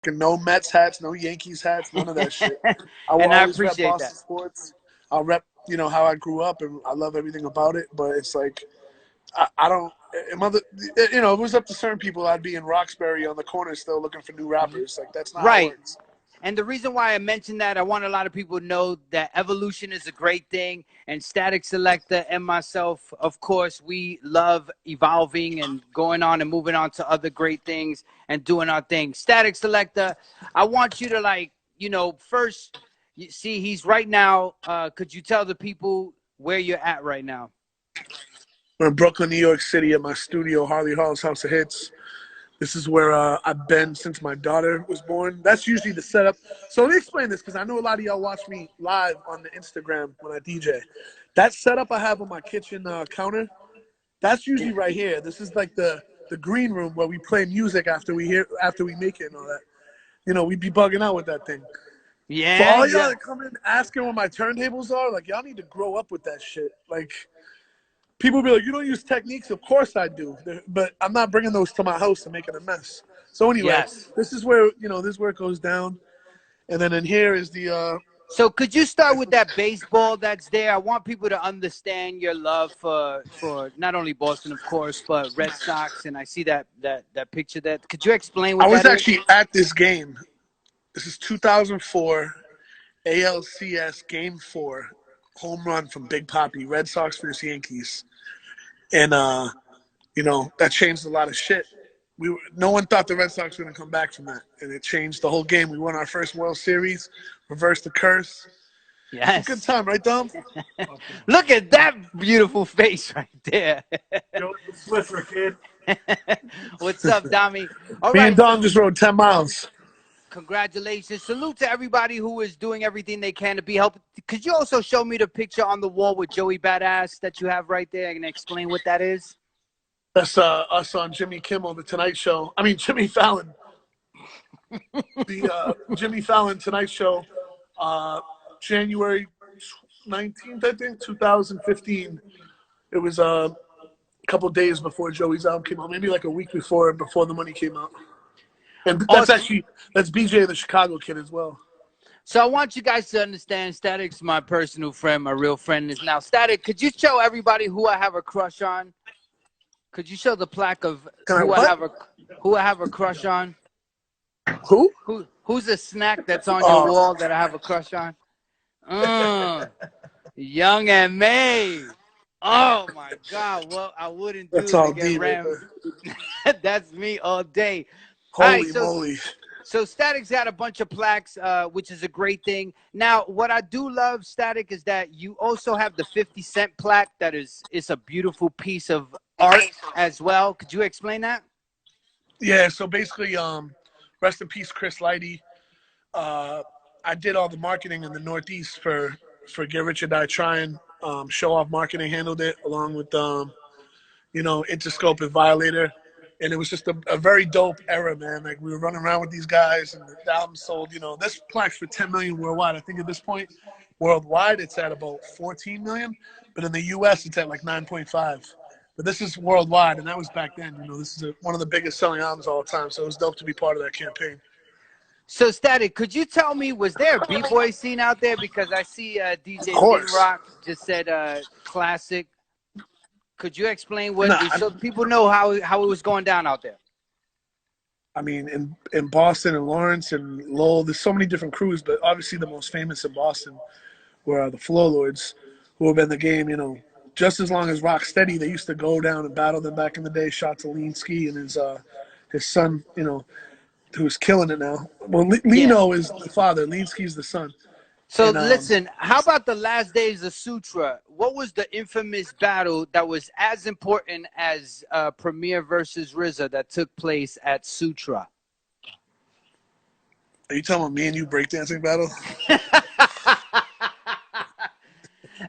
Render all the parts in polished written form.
no Mets hats, no Yankees hats, none of that shit. I will And I always rep appreciate Boston that. sports. I'll rep, how I grew up, and I love everything about it. But it's like I don't. Mother, if it was up to certain people, I'd be in Roxbury on the corner still looking for new rappers. Like that's not how it Right. works. And the reason why I mentioned that, I want a lot of people to know that evolution is a great thing. And Static Selektah and myself, of course, we love evolving and going on and moving on to other great things and doing our thing. Static Selektah, I want you to first, you see, he's right now. Could you tell the people where you're at right now? We're in Brooklyn, New York City, at my studio, Harley Hall's House of Hits. This is where I've been since my daughter was born. That's usually the setup. So let me explain this, because I know a lot of y'all watch me live on the Instagram when I DJ. That setup I have on my kitchen counter, that's usually right here. This is like the green room where we play music after we make it and all that. We'd be bugging out with that thing. For Yeah, all y'all yeah. that come in asking where my turntables are, like, y'all need to grow up with that shit. Like, people be like, you don't use techniques? Of course I do. But I'm not bringing those to my house and making a mess. So anyway, Yes. this is where, this is where it goes down. And then in here is the So could you start with that baseball that's there? I want people to understand your love for not only Boston, of course, but Red Sox. And I see that picture. That could you explain I what was that is? actually at this game. This is 2004 ALCS Game 4 home run from Big Papi, Red Sox versus Yankees. And that changed a lot of shit. No one thought the Red Sox were going to come back from that, and it changed the whole game. We won our first World Series, reversed the curse. It's a good Yes. time, right, Dom? Look at that beautiful face right there. Yo, Swiffer, kid. What's up, Dami? All Me and right, Dom so just rode 10 miles. congratulations. Salute to everybody who is doing everything they can to be helped. Could you also show me the picture on the wall with Joey Badass that you have right there and explain what that is? That's us on Jimmy Kimmel, The Tonight Show. I mean, Jimmy Fallon. The Jimmy Fallon Tonight Show, January 19th, I think, 2015. It was a couple days before Joey's album came out, maybe like a week before the money came out. And Awesome. that's BJ the Chicago kid as well. So I want you guys to understand Static's my personal friend, my real friend is now. Static, could you show everybody who I have a crush on? Could you show the plaque of who I What? have a crush on? Who? Who's a snack that's on your Oh, wall that I have a crush on? Young and May. Oh my God! What I wouldn't that's do to all get me right rammed. there. That's me all day. All right, Holy moly. so Static's got a bunch of plaques, which is a great thing. Now, what I do love, Static, is that you also have the 50 cent plaque. That is a beautiful piece of art as well. Could you explain that? Yeah, so basically, rest in peace, Chris Lighty. I did all the marketing in the Northeast for Get Rich or Die Trying. Show Off Marketing handled it along with Interscope and Violator. And it was just a very dope era, man. Like, we were running around with these guys, and the album sold, this plaque's for 10 million worldwide. I think at this point, worldwide, it's at about 14 million. But in the U.S., it's at like 9.5. But this is worldwide, and that was back then. This is one of the biggest selling albums of all time. So it was dope to be part of that campaign. So, Static, could you tell me, was there a B-boy scene out there? Because I see Of DJ Lin course. Rock just said classic. Could you explain Nah, so people know how it was going down out there? I mean, in Boston and Lawrence and Lowell, there's so many different crews, but obviously the most famous in Boston were the Flow Lords, who have been in the game, just as long as Rocksteady. They used to go down and battle them back in the day. Shout to Leansky and his son, who's killing it now. Well, Yeah. Lino is the father. Leansky's the son. So And listen, how about the last days of Sutra? What was the infamous battle that was as important as Premier versus RZA that took place at Sutra? are you talking about me and you breakdancing battle?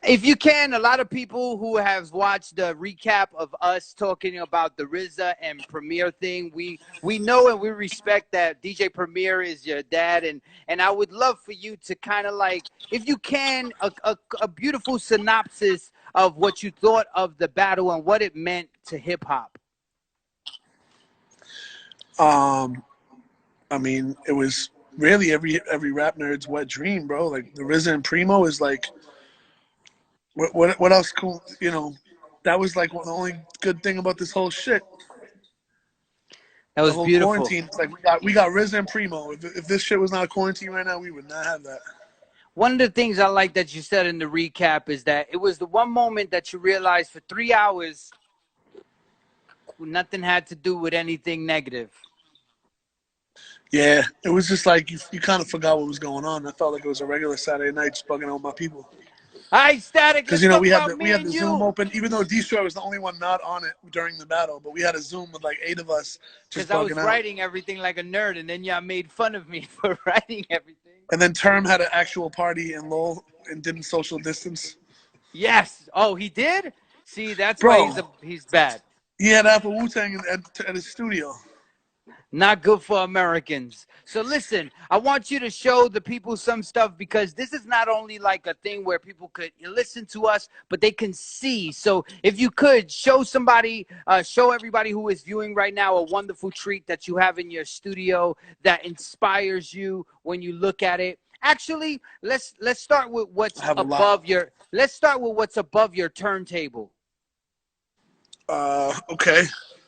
If you can, a lot of people who have watched the recap of us talking about the RZA and Premier thing, we know and we respect that DJ Premier is your dad, and I would love for you to kind of like, if you can, a beautiful synopsis of what you thought of the battle and what it meant to hip hop. I mean, it was really every rap nerd's wet dream, bro. Like the RZA and Primo is like, what else cool? You know, that was like the only good thing about this whole shit. That The was whole beautiful. quarantine. It's like we got RZA and Primo. If this shit was not a quarantine right now, we would not have that. One of the things I like that you said in the recap is that it was the one moment that you realized for 3 hours nothing had to do with anything negative. Yeah, it was just like you kind of forgot what was going on. I felt like it was a regular Saturday night, just bugging out my people. All right, Static, Because let's talk we had about me the and Zoom you. open, even though DStroy was the only one not on it during the battle, but we had a Zoom with like 8 of us just Because I was bugging out. writing everything like a nerd, and then y'all made fun of me for writing everything. And then Term had an actual party in Lowell and didn't social distance. Yes. Oh, he did? See, that's why Bro, he's bad. he had Apple Wu-Tang at his studio. Not good for Americans. So listen, I want you to show the people some stuff because this is not only like a thing where people could listen to us, but they can see. So if you could show somebody, show everybody who is viewing right now a wonderful treat that you have in your studio that inspires you when you look at it. Actually, let's start with what's above your. Let's start with what's above your turntable. Okay.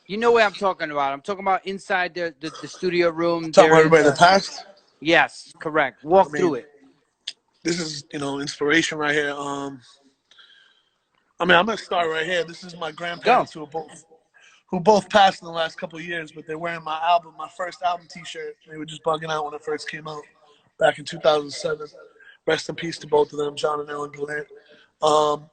You know what I'm talking about. I'm talking about inside the studio room. Talking about everybody in the past? Yes, correct. Walk through it. This is, inspiration right here. I'm gonna start right here. This is my grandparents who both passed in the last couple of years, but they're wearing my first album T-shirt. They were just bugging out when it first came out back in 2007. Rest in peace to both of them, John and Ellen Gallant.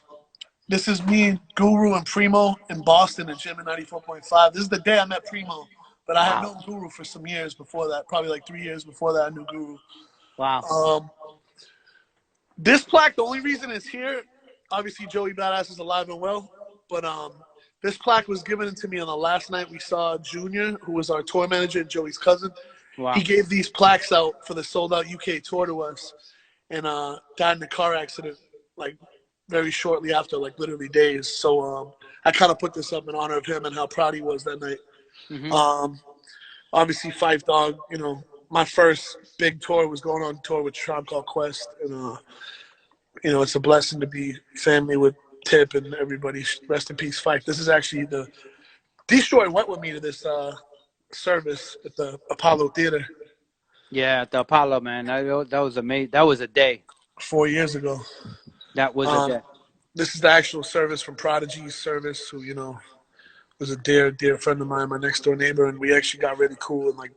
This is me, Guru, and Primo in Boston at Gym at 94.5. This is the day I met Primo, but I had known Guru for some years before that. Probably like 3 years before that, I knew Guru. Wow. This plaque, the only reason it's here, obviously Joey Badass is alive and well, but this plaque was given to me on the last night we saw Junior, who was our tour manager and Joey's cousin. Wow. He gave these plaques out for the sold-out UK tour to us and died in a car accident, like, very shortly after, like literally days. So I kind of put this up in honor of him and how proud he was that night. Mm-hmm. Obviously, Phife Dawg, my first big tour was going on tour with Tribe Called Quest. And, it's a blessing to be family with Tip and everybody. Rest in peace, Phife. This is actually DStroy went with me to this service at the Apollo Theater. Yeah, at the Apollo, man. That was amazing. That was a day. 4 years ago. That was a day. This is the actual service from Prodigy's service, who, was a dear, dear friend of mine, my next door neighbor, and we actually got really cool. And like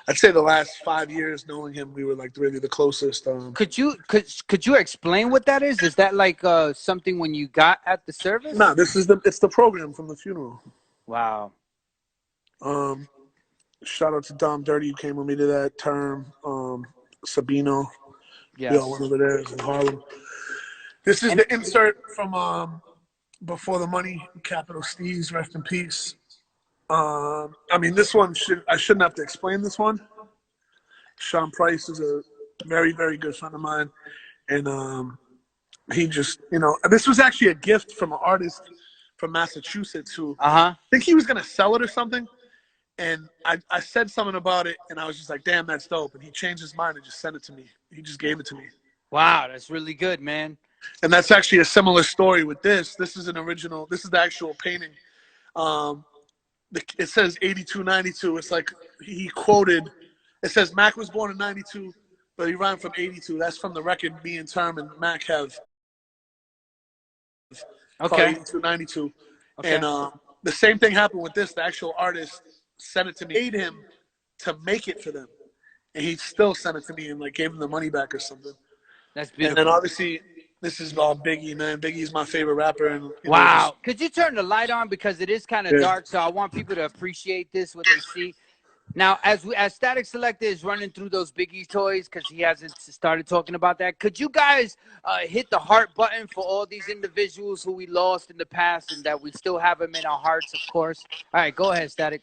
I'd say the last 5 years knowing him, we were like really the closest. Could you explain what that is? Is that like something when you got at the service? No, it's the program from the funeral. Wow. Shout out to Dom Dirty who came with me to that term. Sabino. Yeah. We all went over there in Harlem. This is the insert from Before the Money, Capital Steez, rest in peace. This one I shouldn't have to explain this one. Sean Price is a very, very good friend of mine. And he just, this was actually a gift from an artist from Massachusetts who I think he was going to sell it or something. And I said something about it, and I was just like, damn, that's dope. And he changed his mind and just sent it to me. He just gave it to me. Wow, that's really good, man. And that's actually a similar story with this. This is the actual painting. It says 8292. It's like he quoted, it says Mac was born in 92, but he rhymed from 82. That's from the record me and Term and Mac have. Okay. 8292. Okay. And the same thing happened with this. The actual artist sent it to me, paid him to make it for them. And he still sent it to me and like gave him the money back or something. That's beautiful. And then obviously, this is all Biggie, man. Biggie's my favorite rapper. And wow. Could you turn the light on because it is kind of dark, so I want people to appreciate this, what they see. Now, as Statik Selektah is running through those Biggie toys because he hasn't started talking about that, could you guys hit the heart button for all these individuals who we lost in the past and that we still have them in our hearts, of course? All right, go ahead, Statik.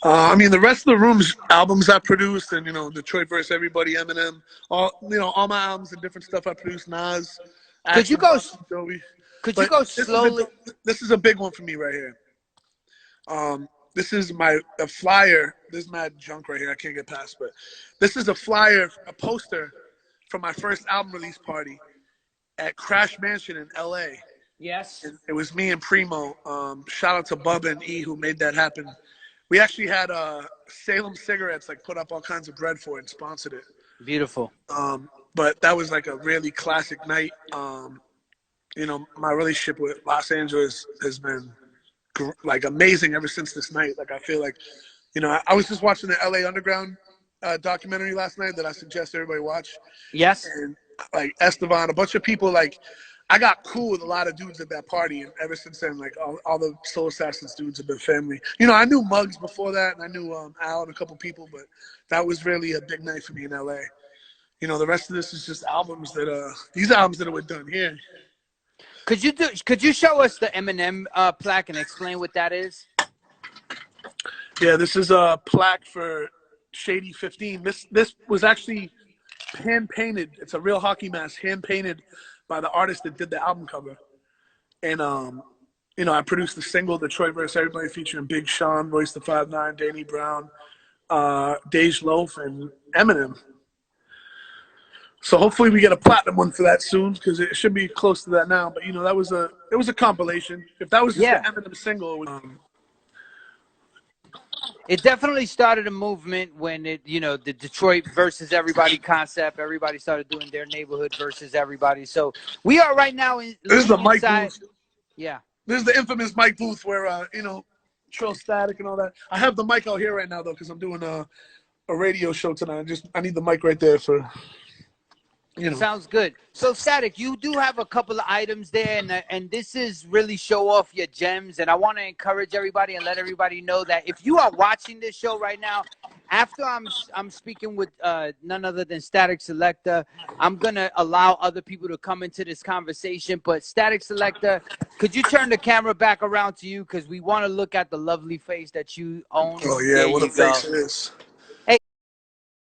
The rest of the room's albums I produced, and Detroit vs. Everybody, Eminem, all my albums and different stuff I produced. Nas. Could you go? Could you go slowly? This is a big one for me right here. this is a flyer. There's mad junk right here. I can't get past, but this is a flyer, a poster from my first album release party at Crash Mansion in L.A. Yes. And it was me and Primo. Shout out to Bubba and E who made that happen. We actually had Salem Cigarettes like put up all kinds of bread for it and sponsored it. Beautiful. But that was like a really classic night. You know, my relationship with Los Angeles has been like amazing ever since this night. Like I feel like, you know, I was just watching the LA Underground documentary last night that I suggest everybody watch. Yes. And like Esteban, a bunch of people, like I got cool with a lot of dudes at that party, and ever since then, like all the Soul Assassins dudes have been family. You know, I knew Muggs before that, and I knew Al and a couple people, but that was really a big night for me in LA. You know, the rest of this is just albums that these albums that were done here. Could you show us the Eminem plaque and explain what that is? Yeah, this is a plaque for Shady 15. This was actually hand painted. It's a real hockey mask, hand painted by the artist that did the album cover. And you know, I produced the single Detroit vs. Everybody featuring Big Sean, Royce the 5'9", Danny Brown, Dej Loaf, and Eminem. So hopefully we get a platinum one for that soon, because it should be close to that now. But you know, it was a compilation. If that was just the Eminem single, it would, it definitely started a movement when it, you know, the Detroit versus everybody concept. Everybody started doing their neighborhood versus everybody. So we are right now in. This is the mic booth. Yeah. This is the infamous mic booth where you know, Trill Static and all that. I have the mic out here right now though, because I'm doing a radio show tonight. I need the mic right there for. You know. Sounds good. So, Statik, you do have a couple of items there, and this is really show off your gems. And I want to encourage everybody and let everybody know that if you are watching this show right now, after I'm speaking with none other than Statik Selektah, I'm going to allow other people to come into this conversation. But Statik Selektah, could you turn the camera back around to you? Because we want to look at the lovely face that you own. Oh, yeah, what a face it is.